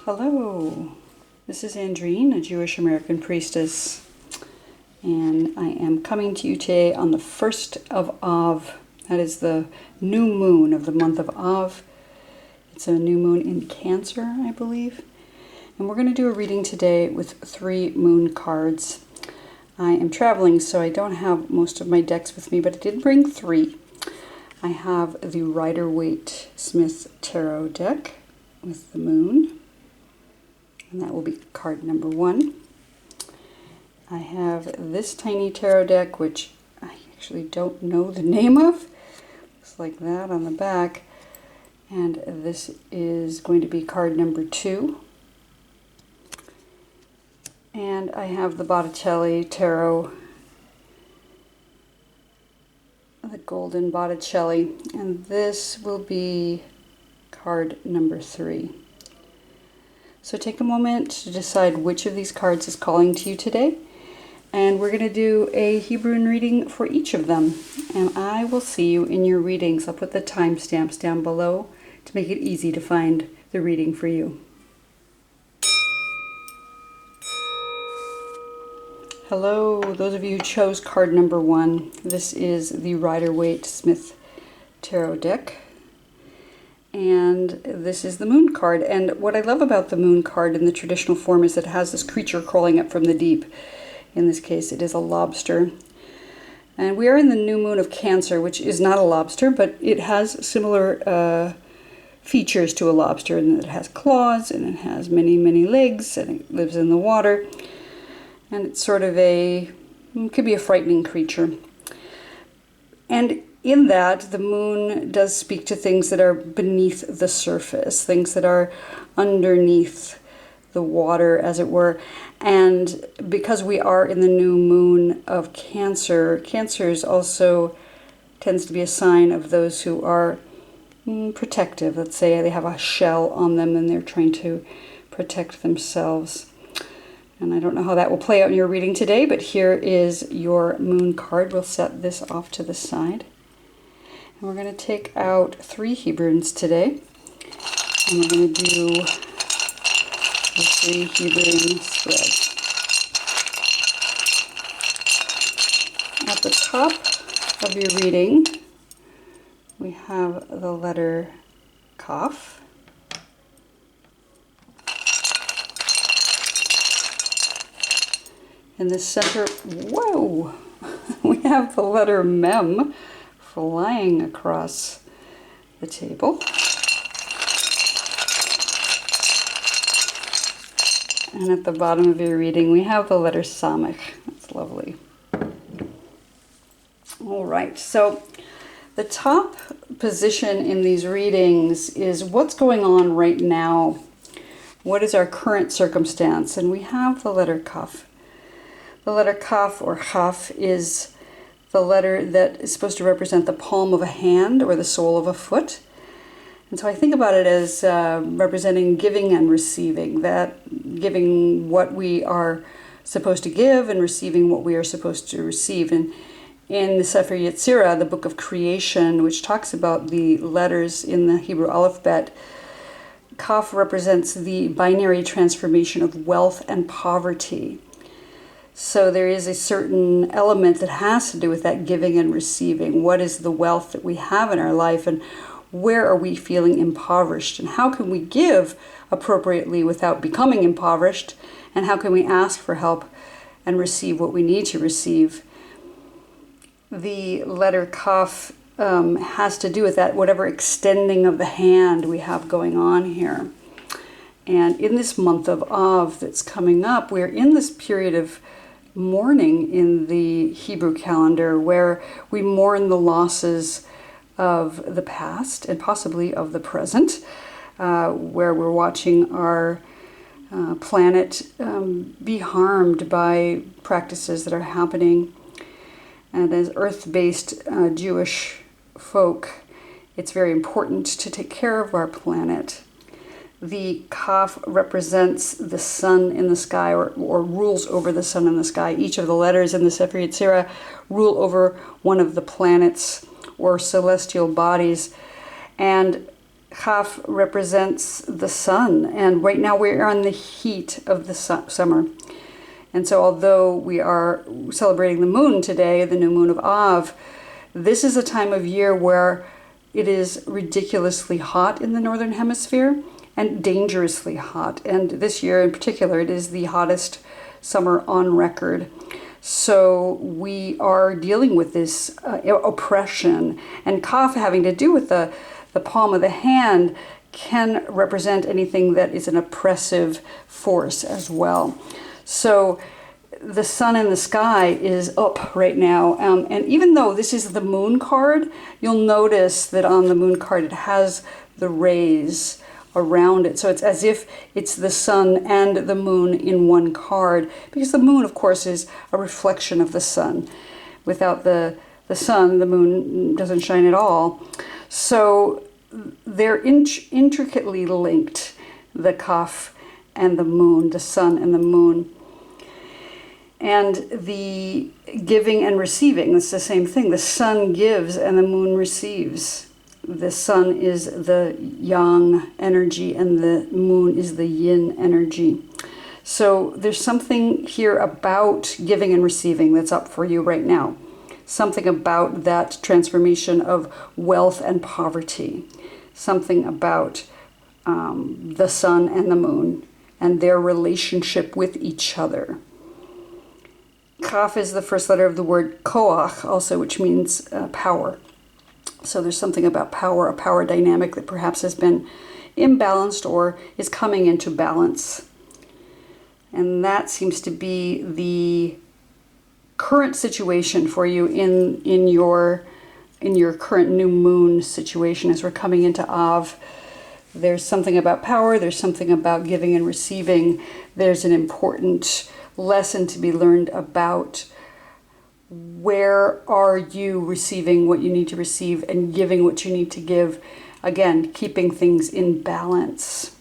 Hello, this is Andrine, a Jewish American priestess, and I am coming to you today on the 1st of Av. That is the new moon of the month of Av. It's a new moon in Cancer, I believe. And we're going to do a reading today with 3 moon cards. I am traveling, so I don't have most of my decks with me, but I did bring 3. I have the Rider-Waite-Smith Tarot deck with the moon. And that will be card number 1. I have this tiny tarot deck, which I actually don't know the name of. Looks like that on the back. And this is going to be card number 2. And I have the Botticelli tarot, the golden Botticelli. And this will be card number 3. So take a moment to decide which of these cards is calling to you today. And we're going to do a Hebrune reading for each of them. And I will see you in your readings. I'll put the timestamps down below to make it easy to find the reading for you. Hello, those of you who chose card number 1. This is the Rider-Waite-Smith Tarot deck. And this is the moon card. And what I love about the moon card in the traditional form is that it has this creature crawling up from the deep. In this case, it is a lobster. And we are in the new moon of Cancer, which is not a lobster, but it has similar features to a lobster, in that it has claws and it has many, many legs and it lives in the water. And it's sort of it could be a frightening creature. And in that, the moon does speak to things that are beneath the surface, things that are underneath the water, as it were. And because we are in the new moon of Cancer, Cancer also tends to be a sign of those who are protective. Let's say they have a shell on them and they're trying to protect themselves. And I don't know how that will play out in your reading today, but here is your moon card. We'll set this off to the side. And we're going to take out 3 Hebrunes today. And we're going to do the 3 Hebrune spreads. At the top of your reading, we have the letter Kaf. In the center, whoa, we have the letter Mem flying across the table. And at the bottom of your reading, we have the letter Samech. That's lovely. All right, so the top position in these readings is what's going on right now. What is our current circumstance? And we have the letter Kaf. The letter Kaf or Chaf is the letter that is supposed to represent the palm of a hand or the sole of a foot. And so I think about it as representing giving and receiving, that giving what we are supposed to give and receiving what we are supposed to receive. And in the Sefer Yetzirah, the book of creation, which talks about the letters in the Hebrew alphabet, Kaf represents the binary transformation of wealth and poverty. So there is a certain element that has to do with that giving and receiving. What is the wealth that we have in our life, and where are we feeling impoverished? And how can we give appropriately without becoming impoverished? And how can we ask for help and receive what we need to receive? The letter Kaf has to do with that, whatever extending of the hand we have going on here. And in this month of Av that's coming up, we're in this period of mourning in the Hebrew calendar, where we mourn the losses of the past and possibly of the present, where we're watching our planet be harmed by practices that are happening. And as earth-based Jewish folk, it's very important to take care of our planet. The Kaf represents the sun in the sky, or rules over the sun in the sky. Each of the letters in the Sefer Yetzirah rule over one of the planets or celestial bodies. And Kaf represents the sun, and right now we're on the heat of the summer. And so although we are celebrating the moon today, the new moon of Av, this is a time of year where it is ridiculously hot in the northern hemisphere and dangerously hot. And this year in particular, it is the hottest summer on record. So we are dealing with this oppression, and Kaf having to do with the palm of the hand can represent anything that is an oppressive force as well. So the sun in the sky is up right now. And even though this is the moon card, you'll notice that on the moon card it has the rays around it. So it's as if it's the sun and the moon in one card, because the moon, of course, is a reflection of the sun. Without the sun, the moon doesn't shine at all. So they're intricately linked, the Kaf and the moon, the sun and the moon. And the giving and receiving, it's the same thing. The sun gives and the moon receives. The sun is the yang energy and the moon is the yin energy. So there's something here about giving and receiving that's up for you right now. Something about that transformation of wealth and poverty. Something about the sun and the moon and their relationship with each other. Kaf is the first letter of the word koach also, which means power. So there's something about power, a power dynamic that perhaps has been imbalanced or is coming into balance. And that seems to be the current situation for you in your current new moon situation as we're coming into Av. There's something about power, there's something about giving and receiving. There's an important lesson to be learned about where are you receiving what you need to receive and giving what you need to give. Again, keeping things in balance.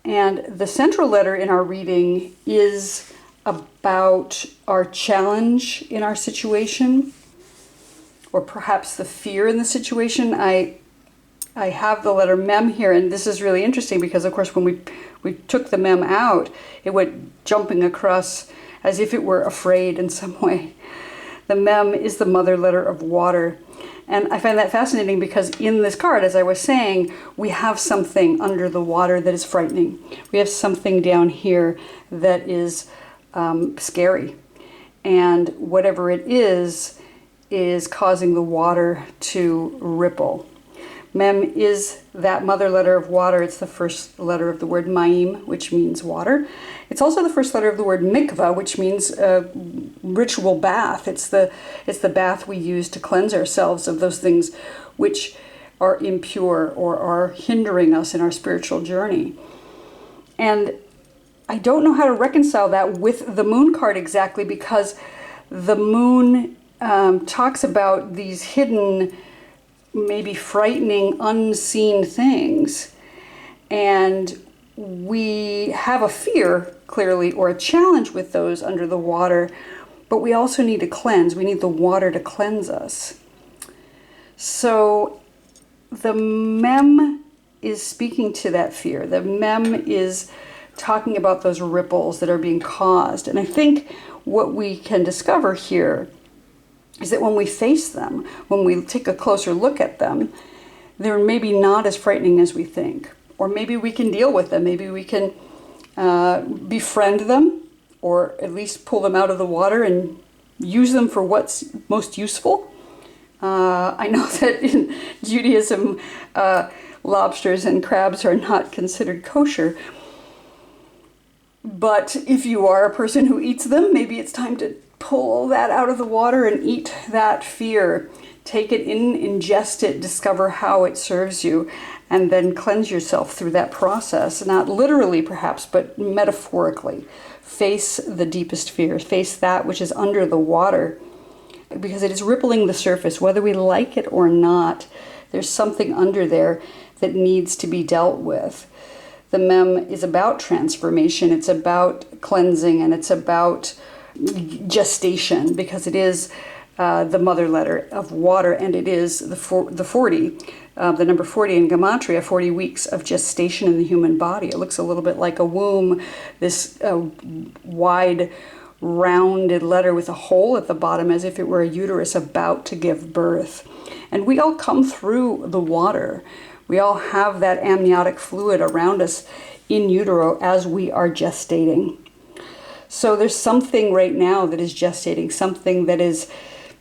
And the central letter in our reading is about our challenge in our situation, or perhaps the fear in the situation. I have the letter mem here, and this is really interesting because, of course, when we took the mem out, it went jumping across as if it were afraid in some way. The mem is the mother letter of water. And I find that fascinating because in this card, as I was saying, we have something under the water that is frightening. We have something down here that is scary. And whatever it is causing the water to ripple. Mem is that mother letter of water. It's the first letter of the word ma'im, which means water. It's also the first letter of the word mikvah, which means ritual bath. It's the bath we use to cleanse ourselves of those things which are impure or are hindering us in our spiritual journey. And I don't know how to reconcile that with the moon card exactly, because the moon talks about these hidden, maybe frightening, unseen things. And we have a fear, clearly, or a challenge with those under the water, but we also need to cleanse. We need the water to cleanse us. So the mem is speaking to that fear. The mem is talking about those ripples that are being caused. And I think what we can discover here is that when we face them, when we take a closer look at them, they're maybe not as frightening as we think. Or maybe we can deal with them. Maybe we can befriend them, or at least pull them out of the water and use them for what's most useful. I know that in Judaism, lobsters and crabs are not considered kosher. But if you are a person who eats them, maybe it's time to pull that out of the water and eat that fear. Take it in, ingest it, discover how it serves you, and then cleanse yourself through that process. Not literally, perhaps, but metaphorically. Face the deepest fear. Face that which is under the water, because it is rippling the surface, whether we like it or not. There's something under there that needs to be dealt with. The mem is about transformation. It's about cleansing, and it's about gestation, because it is the mother letter of water, and it is the 40, the number 40 in Gematria, 40 weeks of gestation in the human body. It looks a little bit like a womb, this wide, rounded letter with a hole at the bottom as if it were a uterus about to give birth. And we all come through the water. We all have that amniotic fluid around us in utero as we are gestating. So there's something right now that is gestating, something that is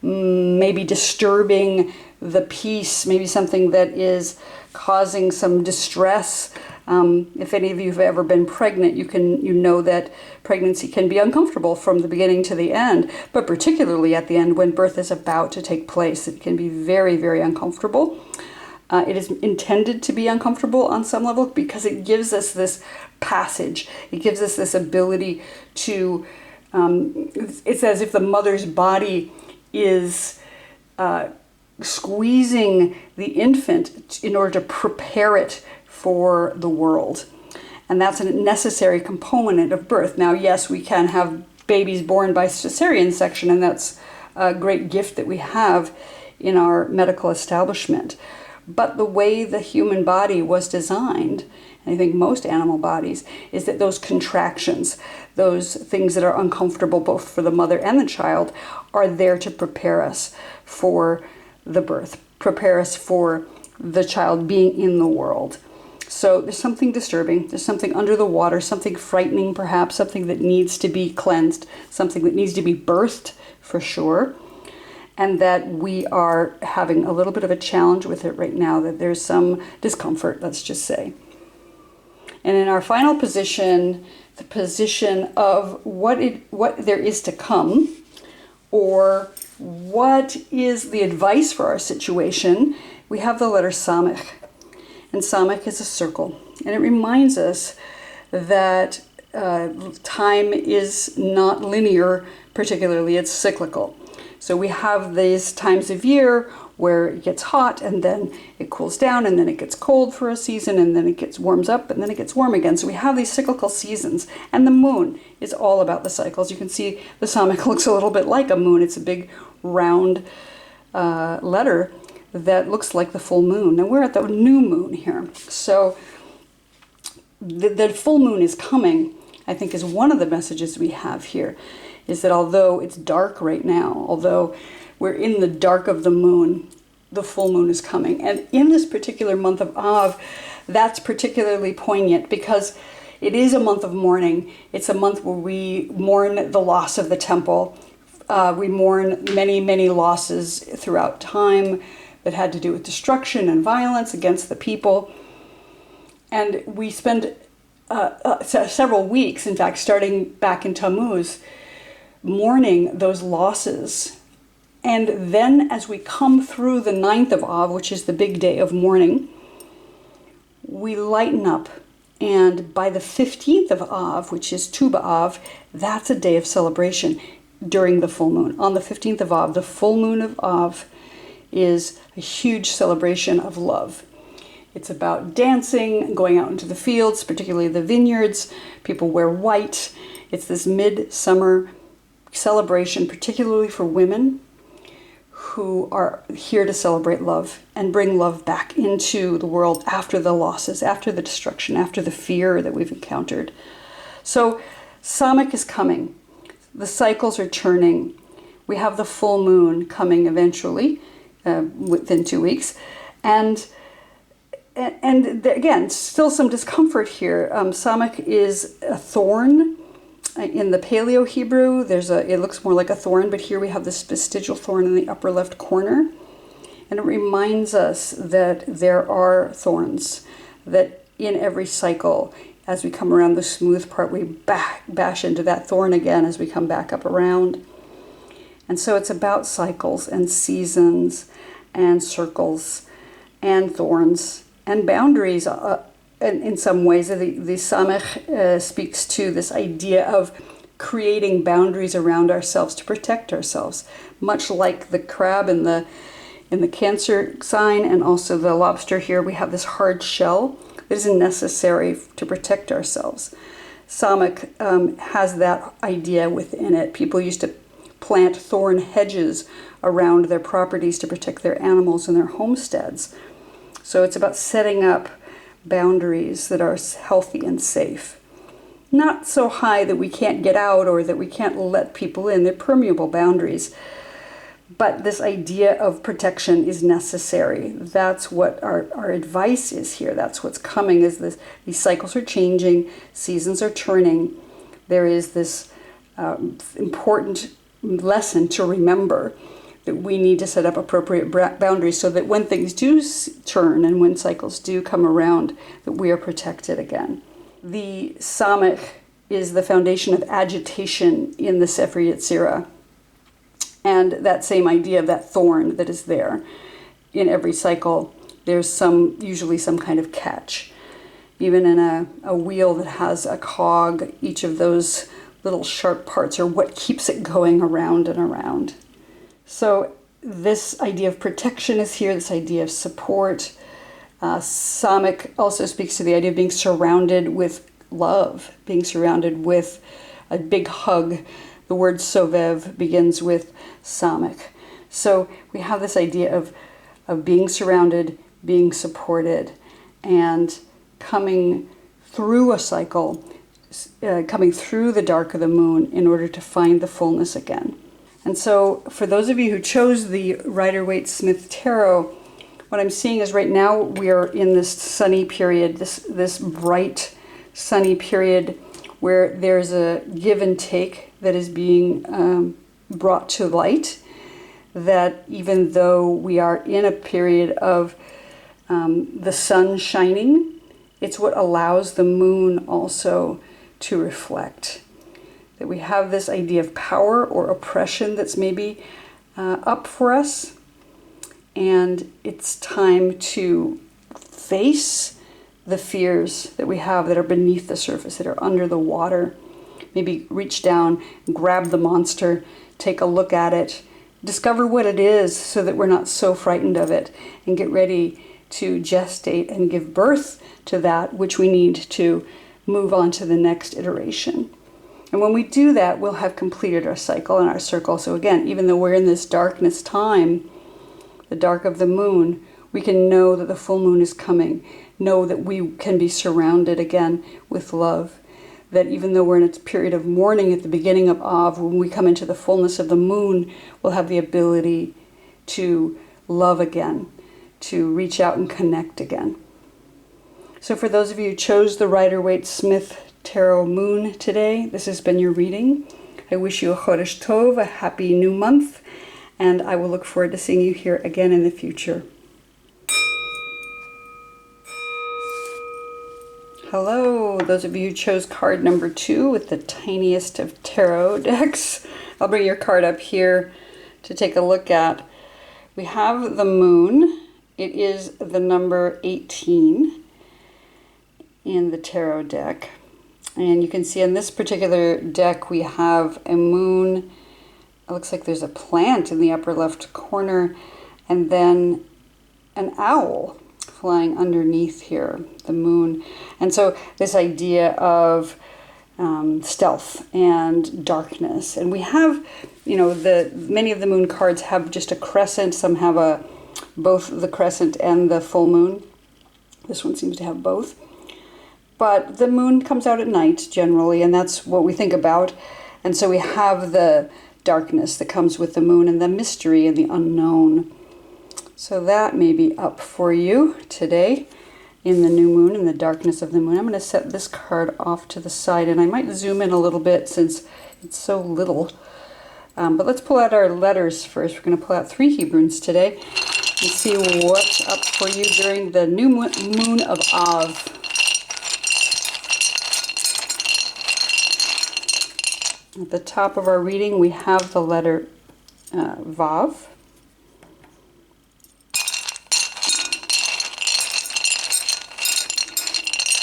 maybe disturbing the peace, maybe something that is causing some distress. If any of you have ever been pregnant, you know that pregnancy can be uncomfortable from the beginning to the end, but particularly at the end when birth is about to take place. It can be very, very uncomfortable. It is intended to be uncomfortable on some level because it gives us this passage. It gives us this ability to, it's as if the mother's body is squeezing the infant in order to prepare it for the world. And that's a necessary component of birth. Now, yes, we can have babies born by cesarean section, and that's a great gift that we have in our medical establishment. But the way the human body was designed, and I think most animal bodies, is that those contractions, those things that are uncomfortable both for the mother and the child, are there to prepare us for the birth, prepare us for the child being in the world. So there's something disturbing, there's something under the water, something frightening perhaps, something that needs to be cleansed, something that needs to be birthed for sure. And that we are having a little bit of a challenge with it right now, that there's some discomfort, let's just say. And in our final position, the position of what there is to come, or what is the advice for our situation, we have the letter Samech. And Samech is a circle. And it reminds us that time is not linear, particularly it's cyclical. So we have these times of year where it gets hot and then it cools down and then it gets cold for a season and then it warms up and then it gets warm again. So we have these cyclical seasons, and the moon is all about the cycles. You can see the Samech looks a little bit like a moon. It's a big round letter that looks like the full moon. Now we're at the new moon here. So the full moon is coming, I think, is one of the messages we have here. Is that although it's dark right now, although we're in the dark of the moon, the full moon is coming. And in this particular month of Av, that's particularly poignant because it is a month of mourning. It's a month where we mourn the loss of the temple. We mourn many, many losses throughout time that had to do with destruction and violence against the people. And we spend several weeks, in fact, starting back in Tammuz, mourning those losses. And then as we come through the 9th of Av, which is the big day of mourning, we lighten up. And by the 15th of Av, which is Tu B'Av, that's a day of celebration during the full moon. On the 15th of Av, the full moon of Av, is a huge celebration of love. It's about dancing, going out into the fields, particularly the vineyards. People wear white. It's this midsummer celebration, particularly for women who are here to celebrate love and bring love back into the world after the losses, after the destruction, after the fear that we've encountered. So Samech is coming. The cycles are turning. We have the full moon coming eventually, within 2 weeks. And again, still some discomfort here. Samech is a thorn. In the Paleo Hebrew, it looks more like a thorn, but here we have this vestigial thorn in the upper left corner. And it reminds us that there are thorns, that in every cycle, as we come around the smooth part, we bash into that thorn again as we come back up around. And so it's about cycles and seasons and circles and thorns and boundaries. In some ways, the Samech speaks to this idea of creating boundaries around ourselves to protect ourselves, much like the crab in the Cancer sign and also the lobster here. We have this hard shell that is necessary to protect ourselves. Samech has that idea within it. People used to plant thorn hedges around their properties to protect their animals and their homesteads. So it's about setting up boundaries that are healthy and safe. Not so high that we can't get out or that we can't let people in. They're permeable boundaries. But this idea of protection is necessary. That's what our advice is here. That's what's coming, is this. These cycles are changing, seasons are turning. There is this important lesson to remember, that we need to set up appropriate boundaries so that when things do turn and when cycles do come around, that we are protected again. The Samech is the foundation of agitation in the Sefer Yetzirah. And that same idea of that thorn that is there in every cycle, there's usually some kind of catch. Even in a wheel that has a cog, each of those little sharp parts are what keeps it going around and around. So this idea of protection is here, this idea of support. Samech also speaks to the idea of being surrounded with love, being surrounded with a big hug. The word sovev begins with Samech. So we have this idea of being surrounded, being supported, and coming through a cycle, coming through the dark of the moon in order to find the fullness again. And so for those of you who chose the Rider-Waite-Smith Tarot, what I'm seeing is right now we are in this sunny period, this bright sunny period where there's a give and take that is being brought to light, that even though we are in a period of the sun shining, it's what allows the moon also to reflect. That we have this idea of power or oppression that's maybe up for us, and it's time to face the fears that we have that are beneath the surface, that are under the water. Maybe reach down, grab the monster, take a look at it, discover what it is so that we're not so frightened of it, and get ready to gestate and give birth to that which we need to move on to the next iteration. And when we do that, we'll have completed our cycle and our circle. So again, even though we're in this darkness time, the dark of the moon, we can know that the full moon is coming. Know that we can be surrounded again with love. That even though we're in a period of mourning at the beginning of Av, when we come into the fullness of the moon, we'll have the ability to love again, to reach out and connect again. So for those of you who chose the Rider-Waite-Smith Tarot Moon today, this has been your reading. I wish you a Chodesh Tov, a happy new month, and I will look forward to seeing you here again in the future. Hello, those of you who chose card number 2 with the tiniest of tarot decks. I'll bring your card up here to take a look at. We have the moon. It is the number 18 in the tarot deck. And you can see in this particular deck we have a moon. It looks like there's a plant in the upper left corner, and then an owl flying underneath here, the moon. And so this idea of stealth and darkness. And we have, many of the moon cards have just a crescent. Some have both the crescent and the full moon. This one seems to have both. But the moon comes out at night generally, and that's what we think about. And so we have the darkness that comes with the moon and the mystery and the unknown. So that may be up for you today in the new moon, in the darkness of the moon. I'm going to set this card off to the side, and I might zoom in a little bit since it's so little. But let's pull out our letters first. We're going to pull out 3 Hebrunes today and see what's up for you during the new moon of Av. At the top of our reading, we have the letter Vav.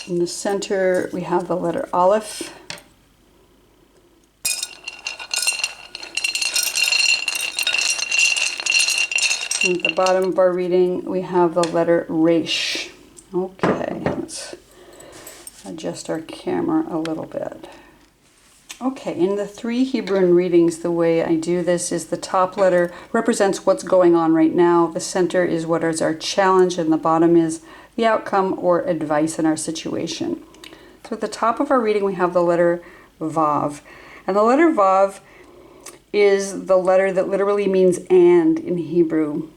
In the center, we have the letter Aleph. And at the bottom of our reading, we have the letter Resh. Okay, let's adjust our camera a little bit. Okay, in the 3 Hebrune readings, the way I do this is the top letter represents what's going on right now, the center is what is our challenge, and the bottom is the outcome or advice in our situation. So at the top of our reading we have the letter Vav. And the letter Vav is the letter that literally means and in Hebrew.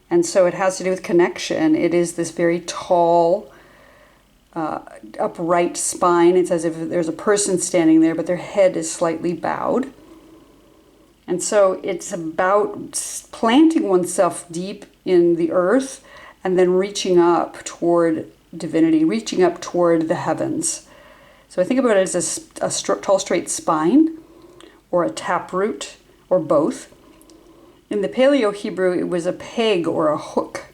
And so it has to do with connection. It is this very tall, upright spine. It's as if there's a person standing there, but their head is slightly bowed. And so it's about planting oneself deep in the earth and then reaching up toward divinity, reaching up toward the heavens. So I think about it as a tall, straight spine or a taproot or both. In the Paleo Hebrew, it was a peg or a hook.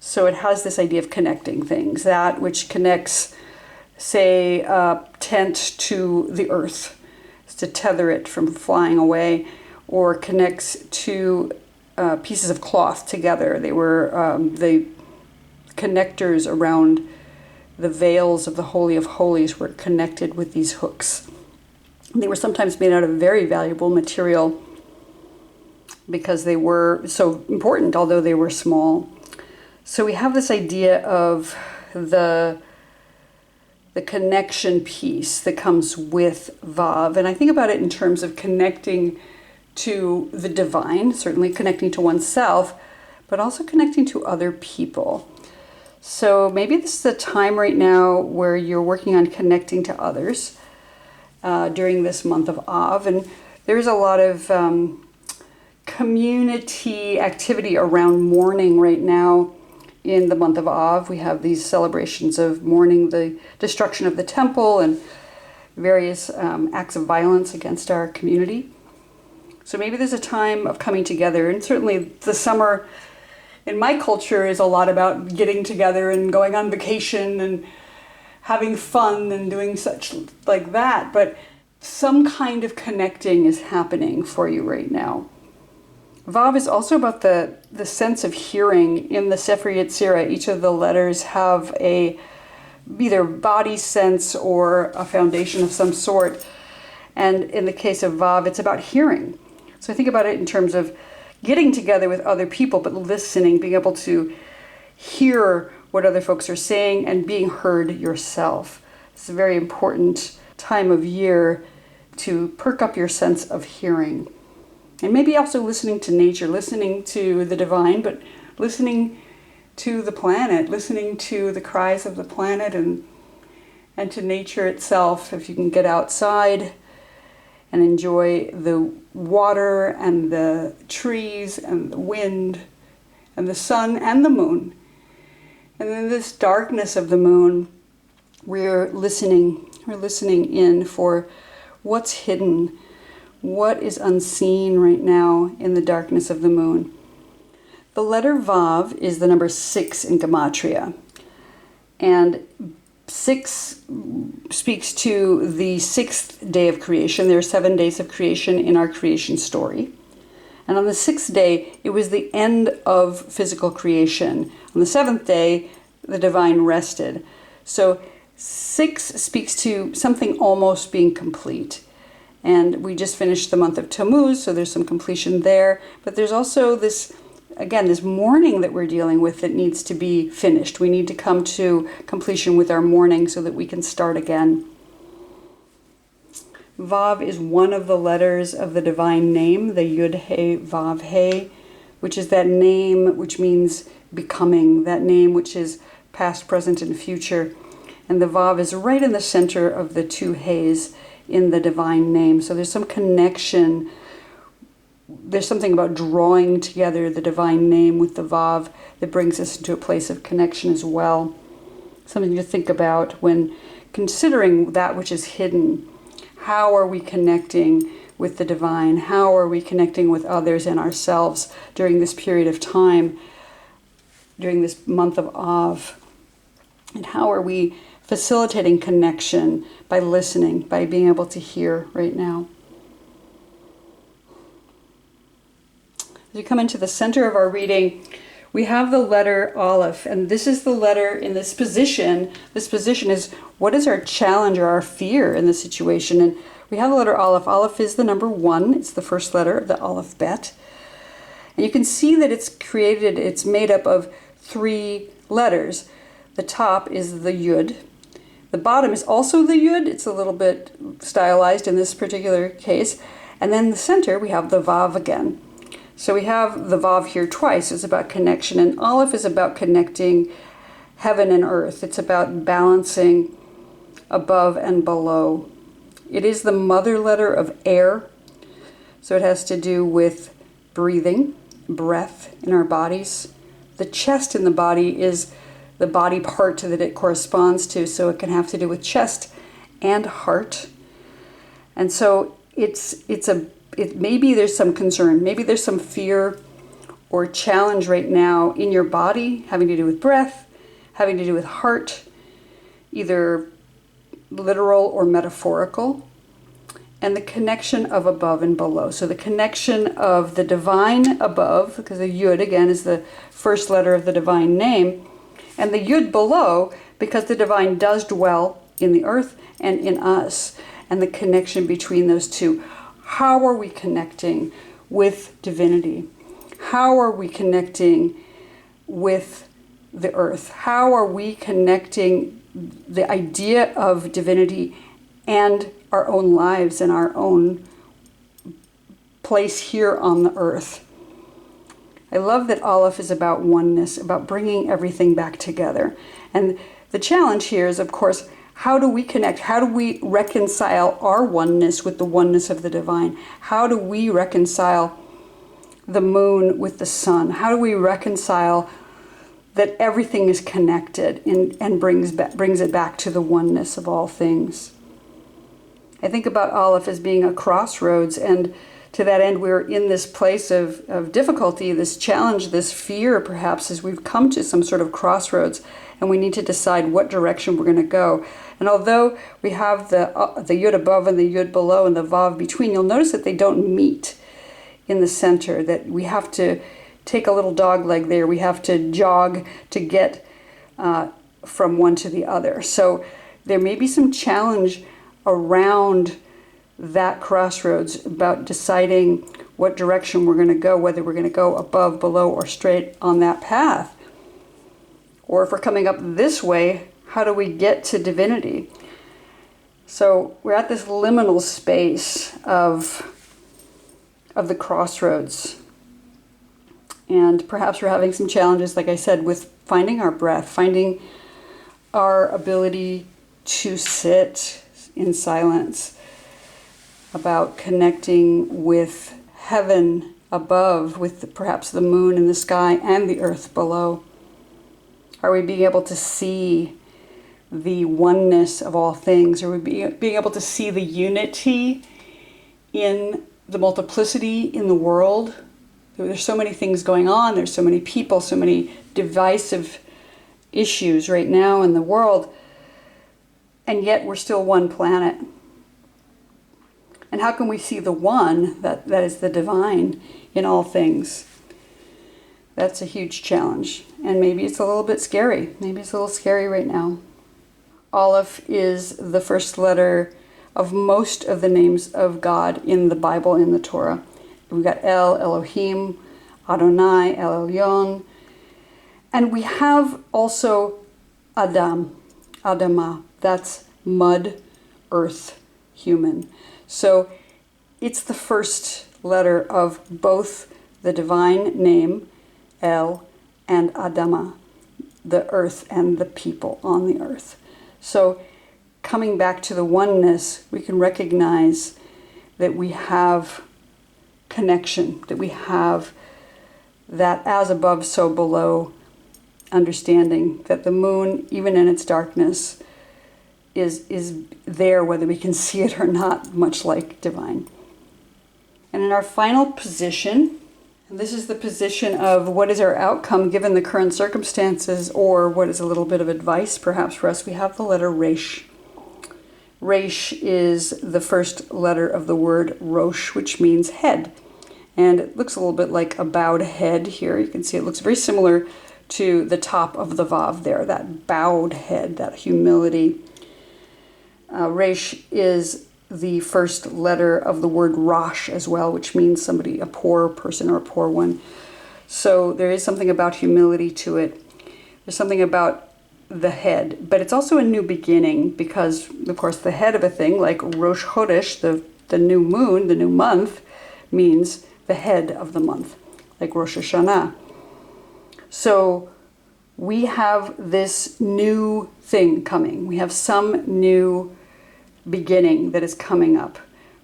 So it has this idea of connecting things, that which connects, say, a tent to the earth, to tether it from flying away, or connects to pieces of cloth together. They were the connectors around the veils of the Holy of Holies were connected with these hooks. They were sometimes made out of very valuable material because they were so important, although they were small. So we have this idea of the connection piece that comes with Vav. And I think about it in terms of connecting to the divine, certainly connecting to oneself, but also connecting to other people. So maybe this is a time right now where you're working on connecting to others during this month of Av. And there's a lot of community activity around mourning right now. In the month of Av, we have these celebrations of mourning the destruction of the temple and various acts of violence against our community. So maybe there's a time of coming together, and certainly the summer in my culture is a lot about getting together and going on vacation and having fun and doing such like that, but some kind of connecting is happening for you right now. Vav is also about the sense of hearing. In the Sefer Yetzirah, each of the letters have a either body sense or a foundation of some sort. And in the case of Vav, it's about hearing. So I think about it in terms of getting together with other people, but listening, being able to hear what other folks are saying and being heard yourself. It's a very important time of year to perk up your sense of hearing. And maybe also listening to nature, listening to the divine, but listening to the planet, listening to the cries of the planet and to nature itself. If you can get outside and enjoy the water and the trees and the wind and the sun and the moon. And in this darkness of the moon, we're listening in for what's hidden, what is unseen right now in the darkness of the moon. The letter Vav is the number 6 in Gematria. And 6 speaks to the 6th day of creation. There are 7 days of creation in our creation story. And on the 6th day, it was the end of physical creation. On the 7th day, the divine rested. So 6 speaks to something almost being complete. And we just finished the month of Tammuz, so there's some completion there. But there's also this, again, this mourning that we're dealing with that needs to be finished. We need to come to completion with our mourning so that we can start again. Vav is one of the letters of the divine name, the Yud He Vav He, which is that name which means becoming, that name which is past, present, and future. And the Vav is right in the center of the 2 He's in the divine name. So there's some connection. There's something about drawing together the divine name with the Vav that brings us into a place of connection as well. Something to think about when considering that which is hidden. How are we connecting with the divine? How are we connecting with others and ourselves during this period of time, during this month of Av? And how are we facilitating connection by listening, by being able to hear right now? As we come into the center of our reading, we have the letter Aleph, and this is the letter in this position. This position is what is our challenge or our fear in the situation. And we have the letter Aleph. Aleph is the number 1. It's the first letter of the alphabet. And you can see that it's made up of 3 letters. The top is the Yud. The bottom is also the Yud. It's a little bit stylized in this particular case. And then the center, we have the Vav again. So we have the Vav here twice. It's about connection. And Aleph is about connecting heaven and earth. It's about balancing above and below. It is the mother letter of air. So it has to do with breathing, breath in our bodies. The chest in the body is the body part that it corresponds to. So it can have to do with chest and heart. And so maybe there's some concern, maybe there's some fear or challenge right now in your body having to do with breath, having to do with heart, either literal or metaphorical, and the connection of above and below. So the connection of the divine above, because the Yud again is the first letter of the divine name, and the Yud below, because the divine does dwell in the earth and in us, and the connection between those two. How are we connecting with divinity? How are we connecting with the earth? How are we connecting the idea of divinity and our own lives and our own place here on the earth? I love that Aleph is about oneness, about bringing everything back together. And the challenge here is, of course, how do we connect? How do we reconcile our oneness with the oneness of the divine? How do we reconcile the moon with the sun? How do we reconcile that everything is connected and brings it back to the oneness of all things? I think about Aleph as being a crossroads, and to that end we're in this place of difficulty, this challenge, this fear perhaps, as we've come to some sort of crossroads and we need to decide what direction we're going to go. And although we have the Yud above and the Yud below and the Vav between, you'll notice that they don't meet in the center, that we have to take a little dog leg there. We have to jog to get from one to the other. So there may be some challenge around that crossroads about deciding what direction we're going to go, whether we're going to go above, below, or straight on that path. Or if we're coming up this way, how do we get to divinity? So we're at this liminal space of the crossroads. And perhaps we're having some challenges, like I said, with finding our breath, finding our ability to sit in silence, about connecting with heaven above, with perhaps the moon in the sky and the earth below. Are we being able to see the oneness of all things? Are we being able to see the unity in the multiplicity in the world? There's so many things going on. There's so many people, so many divisive issues right now in the world. And yet we're still one planet. And how can we see the one that is the divine in all things? That's a huge challenge. And maybe it's a little bit scary. Maybe it's a little scary right now. Aleph is the first letter of most of the names of God in the Bible, in the Torah. We've got El, Elohim, Adonai, El Elyon. And we have also Adam, Adama. That's mud, earth, human. So it's the first letter of both the divine name, El, and Adama, the earth and the people on the earth. So coming back to the oneness, we can recognize that we have connection, that we have that as above, so below understanding, that the moon, even in its darkness, is there whether we can see it or not, much like divine. And in our final position, and this is the position of what is our outcome given the current circumstances, or what is a little bit of advice perhaps for us, we have the letter Resh. Resh is the first letter of the word Rosh, which means head. And it looks a little bit like a bowed head here. You can see it looks very similar to the top of the Vav there, that bowed head, that humility. Resh is the first letter of the word Rosh as well, which means somebody, a poor person or a poor one. So there is something about humility to it. There's something about the head, but it's also a new beginning because, of course, the head of a thing, like Rosh Chodesh, the new moon, the new month, means the head of the month, like Rosh Hashanah. So we have this new thing coming. We have some new beginning that is coming up.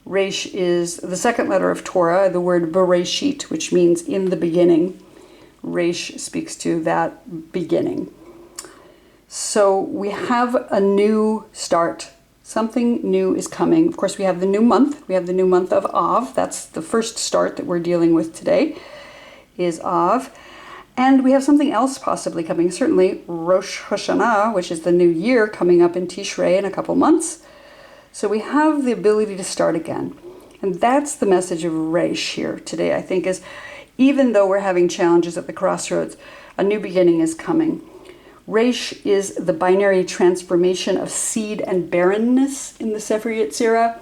Resh is the second letter of Torah, the word Bereshit, which means in the beginning. Resh speaks to that beginning. So we have a new start. Something new is coming. Of course, we have the new month. We have the new month of Av. That's the first start that we're dealing with today, is Av. And we have something else possibly coming. Certainly Rosh Hashanah, which is the new year, coming up in Tishrei in a couple months. So we have the ability to start again. And that's the message of Resh here today, I think, is even though we're having challenges at the crossroads, a new beginning is coming. Resh is the binary transformation of seed and barrenness in the Sefer Yetzirah,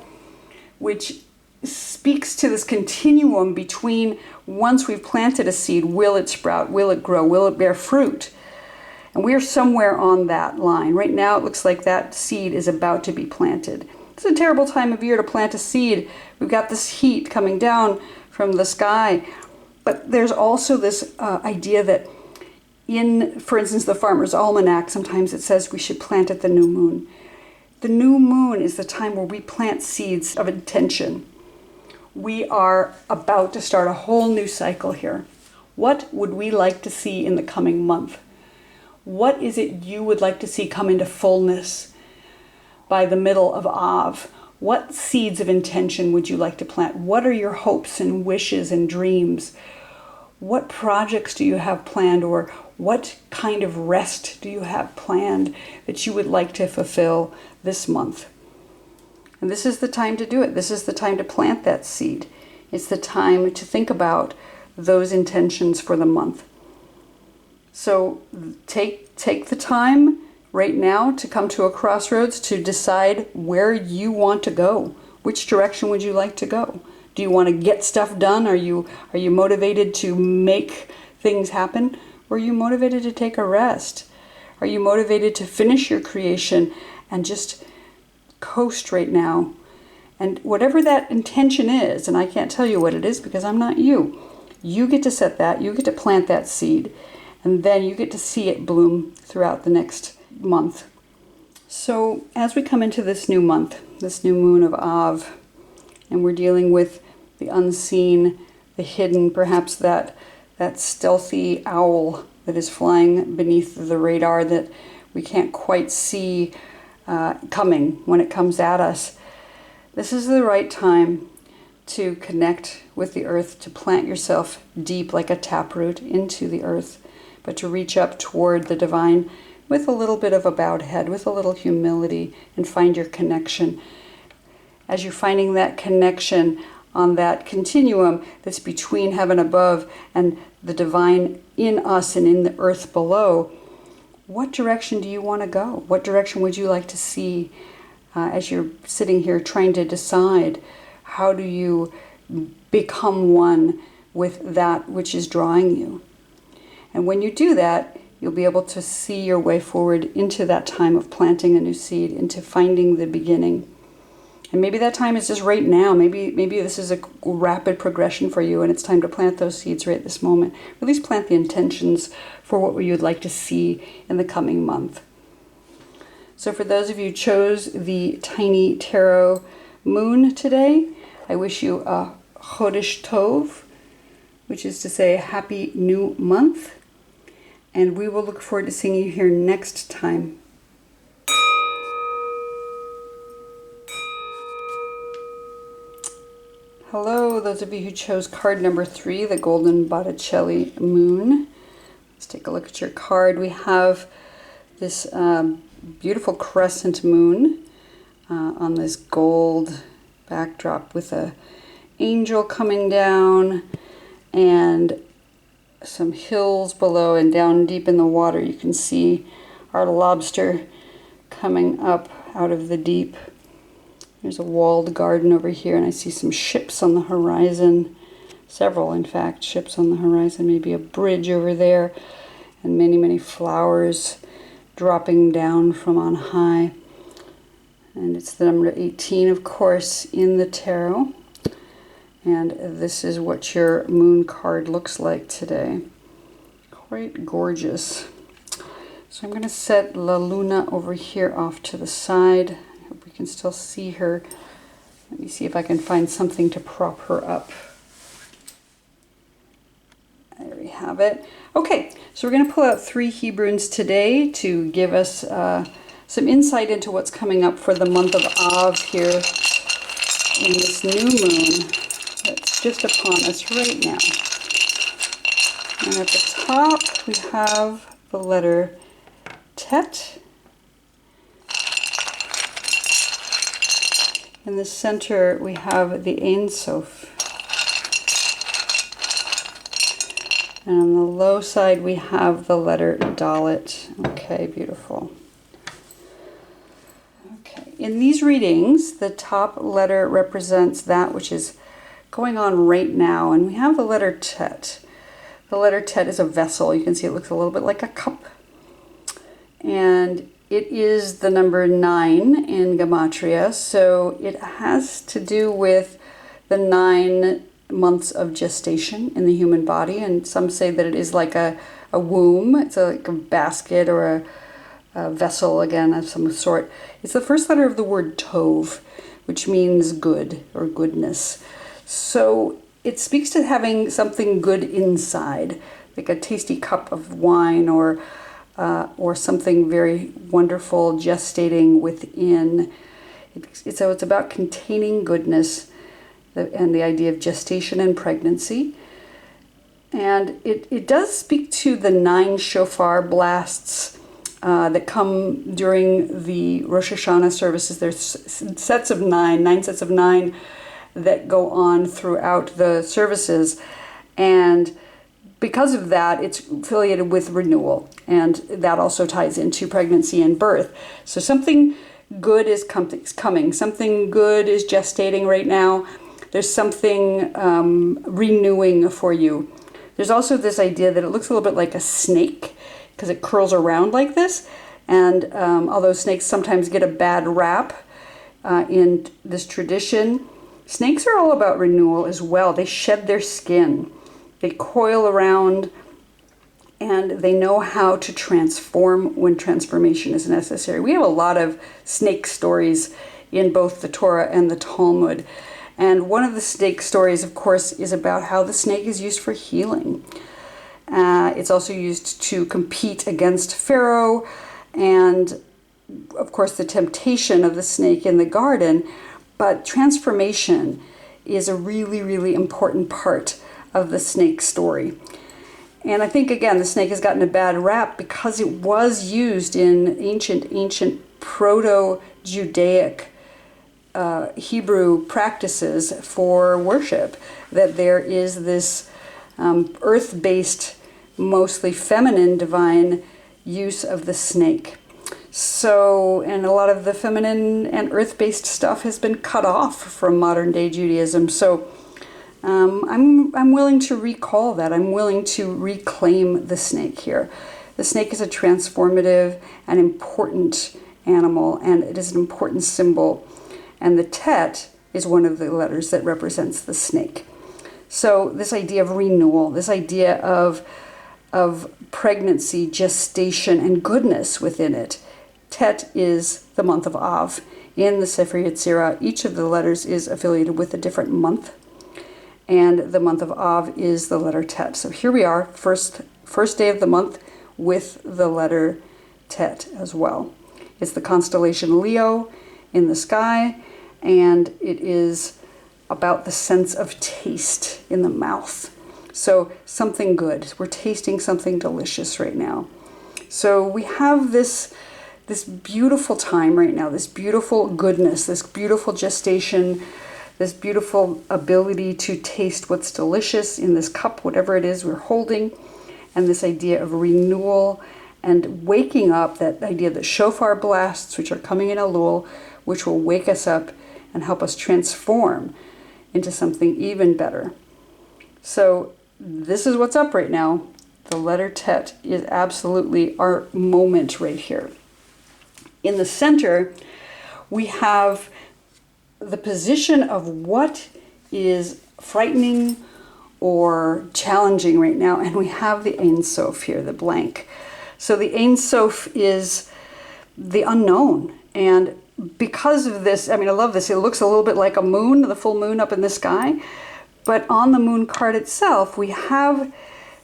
which speaks to this continuum between once we've planted a seed, will it sprout, will it grow, will it bear fruit? And we're somewhere on that line. Right now it looks like that seed is about to be planted. It's a terrible time of year to plant a seed. We've got this heat coming down from the sky. But there's also this idea that in, for instance, the Farmer's Almanac, sometimes it says we should plant at the new moon. The new moon is the time where we plant seeds of intention. We are about to start a whole new cycle here. What would we like to see in the coming month? What is it you would like to see come into fullness by the middle of Av? What seeds of intention would you like to plant? What are your hopes and wishes and dreams? What projects do you have planned, or what kind of rest do you have planned that you would like to fulfill this month? And this is the time to do it. This is the time to plant that seed. It's the time to think about those intentions for the month. So take the time right now to come to a crossroads to decide where you want to go. Which direction would you like to go? Do you want to get stuff done? Are you motivated to make things happen? Or are you motivated to take a rest? Are you motivated to finish your creation and just coast right now? And whatever that intention is, and I can't tell you what it is because I'm not you, you get to set that, you get to plant that seed, and then you get to see it bloom throughout the next month. So as we come into this new month, this new moon of Av, and we're dealing with the unseen, the hidden, perhaps that stealthy owl that is flying beneath the radar that we can't quite see coming when it comes at us. This is the right time to connect with the earth, to plant yourself deep like a taproot into the earth, but to reach up toward the divine with a little bit of a bowed head, with a little humility, and find your connection. As you're finding that connection on that continuum that's between heaven above and the divine in us and in the earth below, what direction do you want to go? What direction would you like to see as you're sitting here trying to decide how do you become one with that which is drawing you? And when you do that, you'll be able to see your way forward into that time of planting a new seed, into finding the beginning. And maybe that time is just right now. Maybe this is a rapid progression for you and it's time to plant those seeds right this moment. Or at least plant the intentions for what you'd like to see in the coming month. So for those of you who chose the Tiny Tarot Moon today, I wish you a Chodesh Tov, which is to say happy new month. And we will look forward to seeing you here next time. Hello, those of you who chose card number 3, the Golden Botticelli Moon. Let's take a look at your card. We have this beautiful crescent moon on this gold backdrop with a angel coming down and some hills below, and down deep in the water you can see our lobster coming up out of the deep. There's a walled garden over here, and I see some ships on the horizon. Several, in fact, ships on the horizon. Maybe a bridge over there, and many, many flowers dropping down from on high. And it's the number 18, of course, in the tarot. And this is what your moon card looks like today. Quite gorgeous. So I'm going to set La Luna over here off to the side. I hope we can still see her. Let me see if I can find something to prop her up. There we have it. Okay, so we're going to pull out 3 Hebrunes today to give us some insight into what's coming up for the month of Av here in this new moon that's just upon us right now. And at the top we have the letter Tet. In the center we have the Ein Sof. And on the low side we have the letter Dalet. Okay, beautiful. Okay, in these readings the top letter represents that which is going on right now, and we have the letter Tet. The letter Tet is a vessel. You can see it looks a little bit like a cup. And it is the number 9 in Gematria, so it has to do with the 9 months of gestation in the human body, and some say that it is like a womb. It's like a basket or a vessel, again, of some sort. It's the first letter of the word Tov, which means good or goodness. So it speaks to having something good inside, like a tasty cup of wine or something very wonderful gestating within. So it's about containing goodness and the idea of gestation and pregnancy. And it does speak to the 9 shofar blasts that come during the Rosh Hashanah services. There's sets of 9 sets of 9 that go on throughout the services. And because of that, it's affiliated with renewal, and that also ties into pregnancy and birth. So something good is coming. Something good is gestating right now. There's something renewing for you. There's also this idea that it looks a little bit like a snake because it curls around like this. And although snakes sometimes get a bad rap in this tradition, snakes are all about renewal as well. They shed their skin. They coil around, and they know how to transform when transformation is necessary. We have a lot of snake stories in both the Torah and the Talmud. And one of the snake stories, of course, is about how the snake is used for healing. It's also used to compete against Pharaoh, and of course the temptation of the snake in the garden. But transformation is a really, really important part of the snake story. And I think, again, the snake has gotten a bad rap because it was used in ancient proto-Judaic Hebrew practices for worship, that there is this earth-based, mostly feminine divine use of the snake. So, and a lot of the feminine and earth-based stuff has been cut off from modern-day Judaism. So I'm willing to recall that. I'm willing to reclaim the snake here. The snake is a transformative and important animal, and it is an important symbol. And the Tet is one of the letters that represents the snake. So this idea of renewal, this idea of pregnancy, gestation, and goodness within it. Tet is the month of Av. In the Sefer Yetzirah, each of the letters is affiliated with a different month. And the month of Av is the letter Tet. So here we are, first day of the month with the letter Tet as well. It's the constellation Leo in the sky, and it is about the sense of taste in the mouth. So something good. We're tasting something delicious right now. So we have this beautiful time right now, this beautiful goodness, this beautiful gestation, this beautiful ability to taste what's delicious in this cup, whatever it is we're holding, and this idea of renewal and waking up, that idea of the shofar blasts, which are coming in Elul, which will wake us up and help us transform into something even better. So this is what's up right now. The letter Tet is absolutely our moment right here. In the center, we have the position of what is frightening or challenging right now, and we have the Ein Sof here, the blank. So the Ein Sof is the unknown, and because of this, I mean, I love this. It looks a little bit like a moon, the full moon up in the sky, but on the moon card itself, we have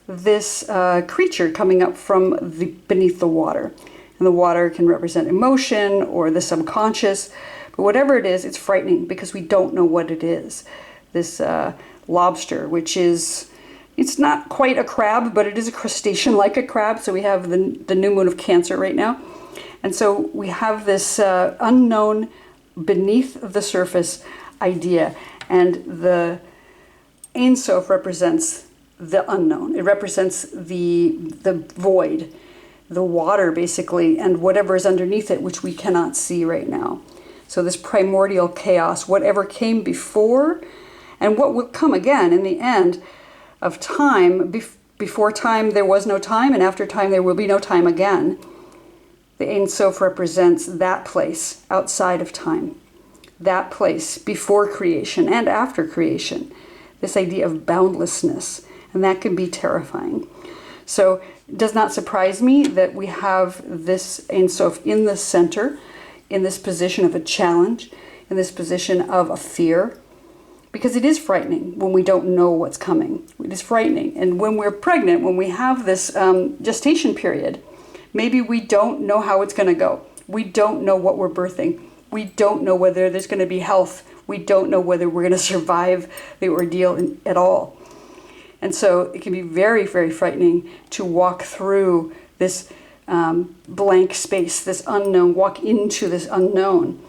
this creature coming up from beneath the water. And the water can represent emotion or the subconscious, but whatever it is, it's frightening because we don't know what it is. This lobster, which is, it's not quite a crab, but it is a crustacean like a crab. So we have the new moon of Cancer right now. And so we have this unknown beneath the surface idea. And the Ein Sof represents the unknown. It represents the void, the water basically, and whatever is underneath it, which we cannot see right now. So this primordial chaos, whatever came before and what will come again in the end of time. Before time there was no time, and after time there will be no time again. The Ein Sof represents that place outside of time, that place before creation and after creation, this idea of boundlessness, and that can be terrifying. So it does not surprise me that we have this Ein Sof in the center, in this position of a challenge, in this position of a fear, because it is frightening when we don't know what's coming. It is frightening. And when we're pregnant, when we have this gestation period, maybe we don't know how it's going to go. We don't know what we're birthing. We don't know whether there's going to be health. We don't know whether we're going to survive the ordeal at all. And so it can be very, very frightening to walk through this blank space, this unknown, walk into this unknown.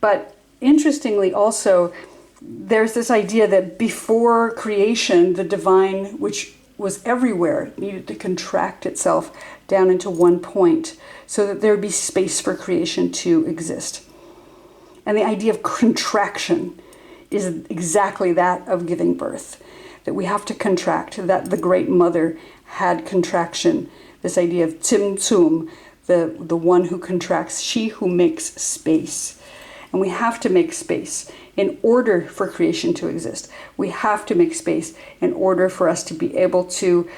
But interestingly also, there's this idea that before creation, the divine, which was everywhere, needed to contract itself down into one point so that there would be space for creation to exist. And the idea of contraction is exactly that of giving birth, that we have to contract, that the Great Mother had contraction, this idea of Tzimtzum, the one who contracts, she who makes space. And we have to make space in order for creation to exist. We have to make space in order for us to be able to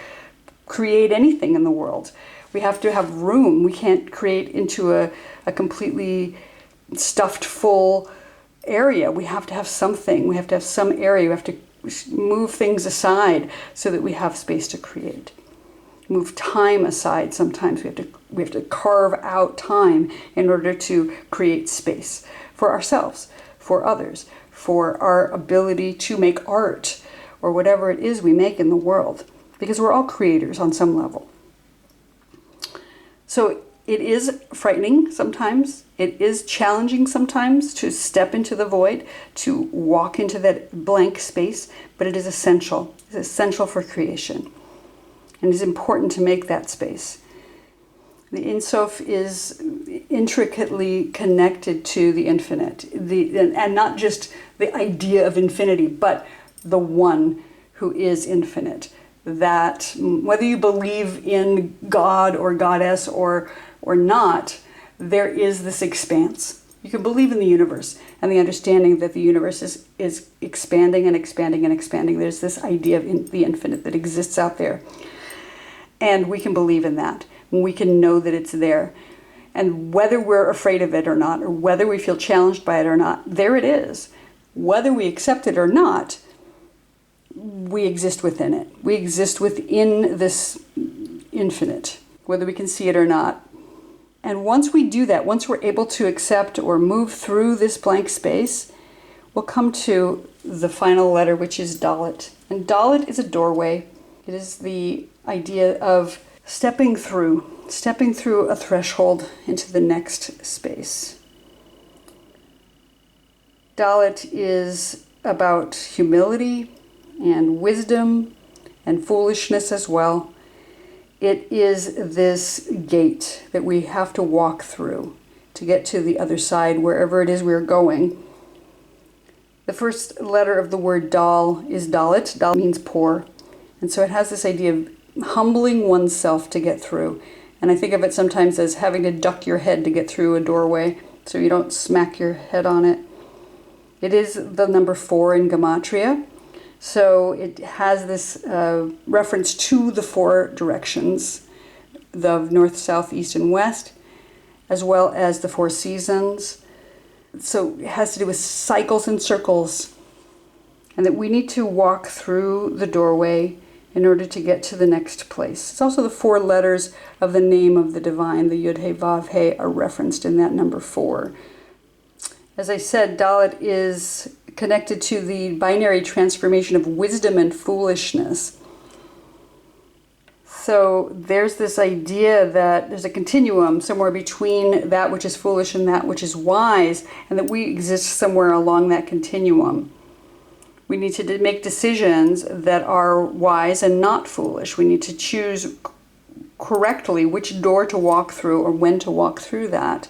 create anything in the world. We have to have room. We can't create into a completely stuffed full area. We have to have something. We have to have some area. We have to move things aside so that we have space to create. Move time aside. Sometimes we have to carve out time in order to create space for ourselves, for others, for our ability to make art or whatever it is we make in the world, because we're all creators on some level. So it is frightening sometimes. It is challenging sometimes to step into the void, to walk into that blank space, but it is essential. It's essential for creation. And it's important to make that space. The Ein Sof is intricately connected to the infinite, and not just the idea of infinity, but the one who is infinite. That whether you believe in God or goddess or not, there is this expanse. You can believe in the universe and the understanding that the universe is expanding and expanding and expanding. There's this idea of the infinite that exists out there. And we can believe in that. We can know that it's there. And whether we're afraid of it or not, or whether we feel challenged by it or not, there it is. Whether we accept it or not, we exist within it. We exist within this infinite, whether we can see it or not. And once we do that, once we're able to accept or move through this blank space, we'll come to the final letter, which is Dalet. And Dalet is a doorway. It is the idea of stepping through a threshold into the next space. Dalet is about humility and wisdom and foolishness as well. It is this gate that we have to walk through to get to the other side, wherever it is we're going. The first letter of the word dal is dalet. Dal means poor. And so it has this idea of humbling oneself to get through. And I think of it sometimes as having to duck your head to get through a doorway so you don't smack your head on it. It is the number 4 in Gematria. So it has this reference to the 4 directions, the north, south, east, and west, as well as the 4 seasons. So it has to do with cycles and circles, and that we need to walk through the doorway in order to get to the next place. It's also the 4 letters of the name of the divine, the Yud He Vav He, are referenced in that number 4. As I said, Dalet is connected to the binary transformation of wisdom and foolishness. So there's this idea that there's a continuum somewhere between that which is foolish and that which is wise, and that we exist somewhere along that continuum. We need to make decisions that are wise and not foolish. We need to choose correctly which door to walk through or when to walk through that.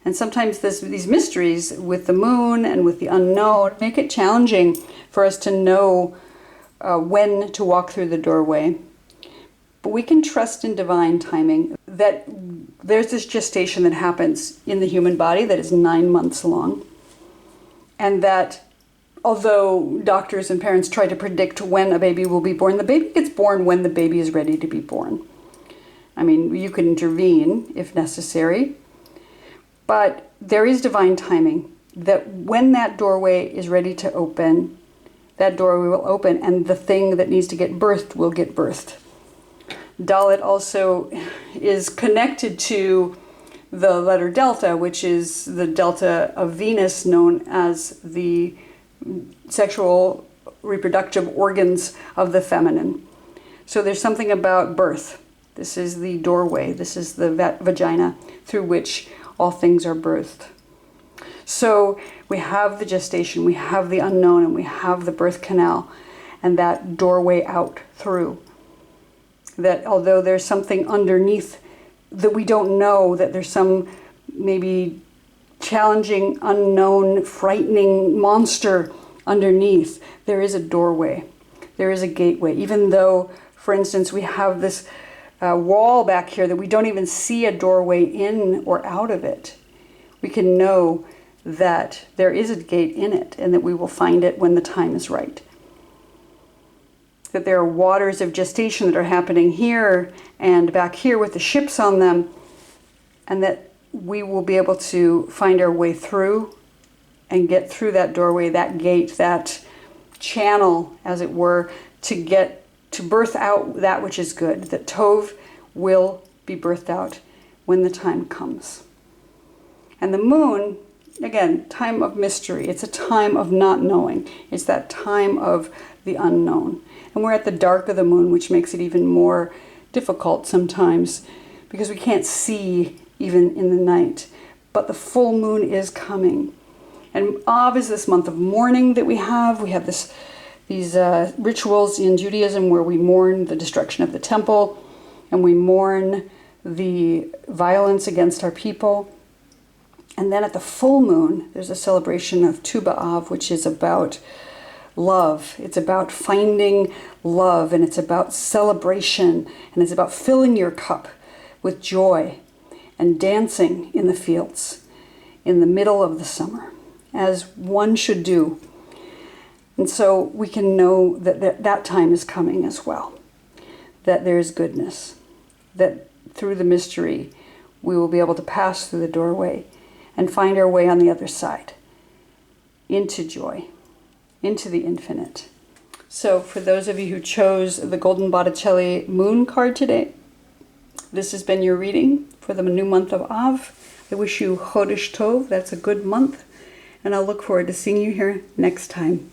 And sometimes these mysteries with the moon and with the unknown make it challenging for us to know when to walk through the doorway. But we can trust in divine timing, that there's this gestation that happens in the human body that is 9 months long. And that although doctors and parents try to predict when a baby will be born, the baby gets born when the baby is ready to be born. I mean, you can intervene if necessary. But there is divine timing, that when that doorway is ready to open, that doorway will open, and the thing that needs to get birthed will get birthed. Dalet also is connected to the letter delta, which is the delta of Venus, known as the sexual reproductive organs of the feminine. So there's something about birth. This is the doorway. This is the vagina through which all things are birthed. So we have the gestation, we have the unknown, and we have the birth canal, and that doorway out through. That although there's something underneath that we don't know, that there's some maybe challenging, unknown, frightening monster underneath, there is a doorway. There is a gateway. Even though, for instance, we have this wall back here that we don't even see a doorway in or out of it, we can know that there is a gate in it and that we will find it when the time is right. That there are waters of gestation that are happening here and back here with the ships on them, and that we will be able to find our way through and get through that doorway, that gate, that channel, as it were, to birth out that which is good, that Tov will be birthed out when the time comes. And the moon, again, time of mystery. It's a time of not knowing. It's that time of the unknown. And we're at the dark of the moon, which makes it even more difficult sometimes because we can't see even in the night. But the full moon is coming. And Av is this month of mourning that we have. We have these rituals in Judaism where we mourn the destruction of the temple and we mourn the violence against our people. And then at the full moon, there's a celebration of Tu B'Av, which is about love. It's about finding love, and it's about celebration, and it's about filling your cup with joy and dancing in the fields in the middle of the summer, as one should do. And so we can know that that time is coming as well, that there is goodness, that through the mystery we will be able to pass through the doorway and find our way on the other side into joy, into the infinite. So for those of you who chose the Golden Botticelli Moon card today, this has been your reading for the new month of Av. I wish you Chodesh Tov, that's a good month, and I'll look forward to seeing you here next time.